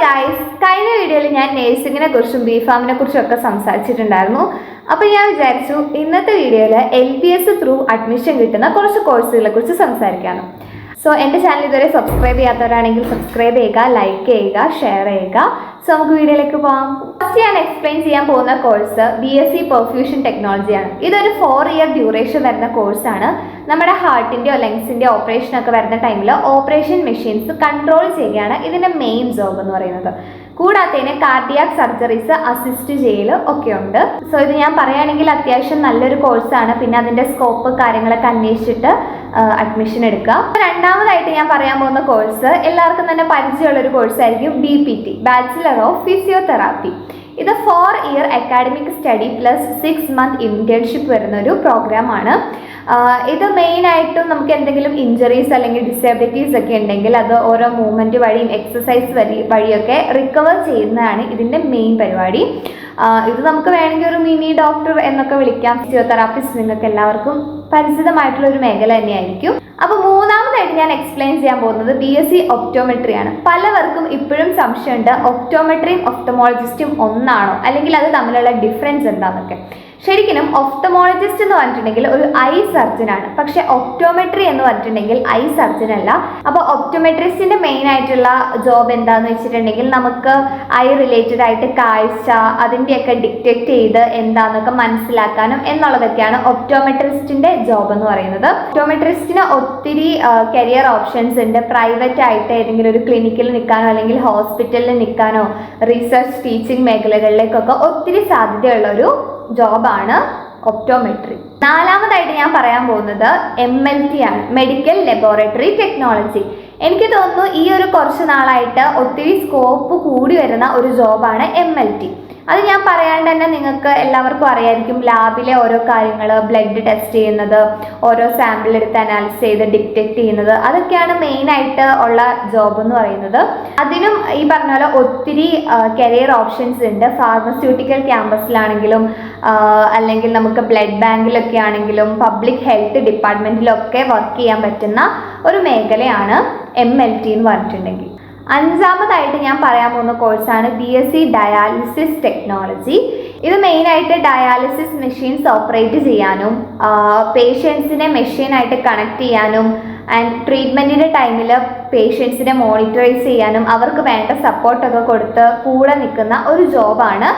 Guys, കഴിഞ്ഞ വീഡിയോയിൽ ഞാൻ നേഴ്സിങ്ങിനെ കുറിച്ചും ബി ഫാമിനെ കുറിച്ചും ഒക്കെ സംസാരിച്ചിട്ടുണ്ടായിരുന്നു. അപ്പോൾ ഞാൻ വിചാരിച്ചു ഇന്നത്തെ വീഡിയോയിൽ LBS ത്രൂ അഡ്മിഷൻ കിട്ടുന്ന കുറച്ച് കോഴ്സുകളെ കുറിച്ച് സംസാരിക്കാനും. സോ എൻ്റെ ചാനൽ ഇതുവരെ സബ്സ്ക്രൈബ് ചെയ്യാത്തവരാണെങ്കിൽ സബ്സ്ക്രൈബ് ചെയ്യുക, ലൈക്ക് ചെയ്യുക, ഷെയർ ചെയ്യുക. സോ നമുക്ക് വീഡിയോയിലേക്ക് പോകാം. ഫസ്റ്റ് ഞാൻ എക്സ്പ്ലെയിൻ ചെയ്യാൻ പോകുന്ന കോഴ്സ് BSc പെർഫ്യൂഷൻ ടെക്നോളജിയാണ്. ഇതൊരു 4 ഇയർ ഡ്യൂറേഷൻ വരുന്ന കോഴ്സാണ്. നമ്മുടെ ഹാർട്ടിൻ്റെയോ ലങ്സിൻ്റെയോ ഓപ്പറേഷനൊക്കെ വരുന്ന ടൈമിൽ ഓപ്പറേഷൻ മെഷീൻസ് കൺട്രോൾ ചെയ്യുകയാണ് ഇതിൻ്റെ മെയിൻ ജോബ് എന്ന് പറയുന്നത്. കൂടാത്തതിന് കാർഡിയാക് സർജറീസ് അസിസ്റ്റ് ചെയ്യൽ ഒക്കെ ഉണ്ട്. സോ ഇത് ഞാൻ പറയുകയാണെങ്കിൽ അത്യാവശ്യം നല്ലൊരു കോഴ്സാണ്. പിന്നെ അതിൻ്റെ സ്കോപ്പ് കാര്യങ്ങളൊക്കെ അന്വേഷിച്ചിട്ട് അഡ്മിഷൻ എടുക്കുക. രണ്ടാമതായിട്ട് ഞാൻ പറയാൻ പോകുന്ന കോഴ്സ് എല്ലാവർക്കും തന്നെ പരിചയമുള്ളൊരു കോഴ്സായിരിക്കും BPT, ബാച്ചിലർ ഓഫ് ഫിസിയോതെറാപ്പി. ഇത് 4 year academic study plus 6 month internship വരുന്ന ഒരു പ്രോഗ്രാമാണ്. ഇത് മെയിനായിട്ടും നമുക്ക് എന്തെങ്കിലും ഇഞ്ചറീസ് അല്ലെങ്കിൽ ഡിസബിലിറ്റീസ് ഒക്കെ ഉണ്ടെങ്കിൽ അത് ഓരോ മൂവ്മെൻറ്റ് വഴിയും എക്സസൈസ് വഴിയൊക്കെ റിക്കവർ ചെയ്യുന്നതാണ് ഇതിൻ്റെ മെയിൻ പരിപാടി. ഇത് നമുക്ക് വേണമെങ്കിൽ ഒരു മിനി ഡോക്ടർ എന്നൊക്കെ വിളിക്കാം. ഫിസിയോതെറാപ്പിസ്റ്റ് നിങ്ങൾക്ക് എല്ലാവർക്കും പരിചിതമായിട്ടുള്ള ഒരു മേഖല തന്നെയായിരിക്കും. അപ്പോൾ മൂന്നാമതായിട്ട് ഞാൻ എക്സ്പ്ലെയിൻ ചെയ്യാൻ പോകുന്നത് BSc ഒപ്റ്റോമെട്രിയാണ്. പലവർക്കും ഇപ്പോഴും സംശയമുണ്ട് ഒപ്റ്റോമെട്രിയും ഒപ്റ്റമോളജിസ്റ്റും ഒന്നാണോ, അല്ലെങ്കിൽ അത് തമ്മിലുള്ള ഡിഫറൻസ് എന്താണെന്നൊക്കെ. ശരിക്കും ഒപ്റ്റമോളജിസ്റ്റ് എന്ന് പറഞ്ഞിട്ടുണ്ടെങ്കിൽ ഒരു ഐ സർജനാണ്, പക്ഷെ ഒപ്റ്റോമെട്രി എന്ന് പറഞ്ഞിട്ടുണ്ടെങ്കിൽ ഐ സർജൻ അല്ല. അപ്പോൾ ഒപ്റ്റോമെട്രിസ്റ്റിന്റെ മെയിൻ ആയിട്ടുള്ള ജോബ് എന്താന്ന് വെച്ചിട്ടുണ്ടെങ്കിൽ നമുക്ക് ഐ റിലേറ്റഡ് ആയിട്ട് കാഴ്ച അതിൻ്റെയൊക്കെ ഡിറ്റക്ട് ചെയ്ത് എന്താന്നൊക്കെ മനസ്സിലാക്കാനും എന്നുള്ളതൊക്കെയാണ് ഒപ്റ്റോമെട്രിസ്റ്റിന്റെ ജോബ് എന്ന് പറയുന്നത്. ഒപ്റ്റോമെട്രിസ്റ്റിന് ഒത്തിരി കരിയർ ഓപ്ഷൻസ് ഉണ്ട്. പ്രൈവറ്റ് ആയിട്ട് ഏതെങ്കിലും ഒരു ക്ലിനിക്കിൽ നിൽക്കാനോ അല്ലെങ്കിൽ ഹോസ്പിറ്റലിൽ നിൽക്കാനോ റിസർച്ച് ടീച്ചിങ് മേഖലകളിലേക്കൊക്കെ ഒത്തിരി സാധ്യതയുള്ള ഒരു ജോബാണ് ഒപ്റ്റോമെട്രി. നാലാമതായിട്ട് ഞാൻ പറയാൻ പോകുന്നത് MLT ആണ്, മെഡിക്കൽ ലബോറട്ടറി ടെക്നോളജി. എനിക്ക് തോന്നുന്നു ഈ ഒരു കുറച്ച് നാളായിട്ട് ഒത്തിരി സ്കോപ്പ് കൂടി വരുന്ന ഒരു ജോബാണ് MLT. അത് ഞാൻ പറയാണ്ട് തന്നെ നിങ്ങൾക്ക് എല്ലാവർക്കും അറിയായിരിക്കും. ലാബിലെ ഓരോ കാര്യങ്ങൾ, ബ്ലഡ് ടെസ്റ്റ് ചെയ്യുന്നത്, ഓരോ സാമ്പിൾ എടുത്ത് അനാലിസിസ് ചെയ്ത് ഡിറ്റക്ട് ചെയ്യുന്നത്, അതൊക്കെയാണ് മെയിനായിട്ട് ഉള്ള ജോബ് എന്ന് പറയുന്നത്. അതിനും ഈ പറഞ്ഞ പോലെ ഒത്തിരി കരിയർ ഓപ്ഷൻസ് ഉണ്ട്. ഫാർമസ്യൂട്ടിക്കൽ ക്യാമ്പസിലാണെങ്കിലും അല്ലെങ്കിൽ നമുക്ക് ബ്ലഡ് ബാങ്കിലൊക്കെ ആണെങ്കിലും പബ്ലിക് ഹെൽത്ത് ഡിപ്പാർട്ട്മെൻറ്റിലൊക്കെ വർക്ക് ചെയ്യാൻ പറ്റുന്ന ഒരു മേഖലയാണ് MLT എന്ന് പറഞ്ഞിട്ടുണ്ടെങ്കിൽ. അഞ്ചാമതായിട്ട് ഞാൻ പറയാൻ പോകുന്ന കോഴ്സാണ് BSc ഡയാലിസിസ് ടെക്നോളജി. ഇത് മെയിനായിട്ട് ഡയാലിസിസ് മെഷീൻസ് ഓപ്പറേറ്റ് ചെയ്യാനും പേഷ്യൻസിനെ മെഷീനായിട്ട് കണക്ട് ചെയ്യാനും ആൻഡ് ട്രീറ്റ്മെൻറ്റിൻ്റെ ടൈമിൽ പേഷ്യൻസിനെ മോണിറ്ററൈസ് ചെയ്യാനും അവർക്ക് വേണ്ട സപ്പോർട്ടൊക്കെ കൊടുത്ത് കൂടെ നിൽക്കുന്ന ഒരു ജോബാണ്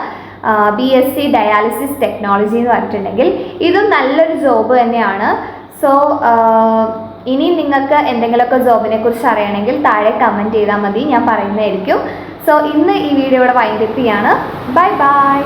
BSc ഡയാലിസിസ് ടെക്നോളജി എന്ന് പറഞ്ഞിട്ടുണ്ടെങ്കിൽ. ഇതും നല്ലൊരു ജോബ് തന്നെയാണ്. സോ ഇനി നിങ്ങൾക്ക് എന്തെങ്കിലുമൊക്കെ ജോബിനെ കുറിച്ച് അറിയണമെങ്കിൽ താഴെ കമൻറ്റ് ചെയ്താൽ മതി, ഞാൻ പറയുന്നതായിരിക്കും. സോ ഇന്ന് ഈ വീഡിയോ ഇവിടെ വൈൻഡപ്പ് ചെയ്യാണ്. Bye bye.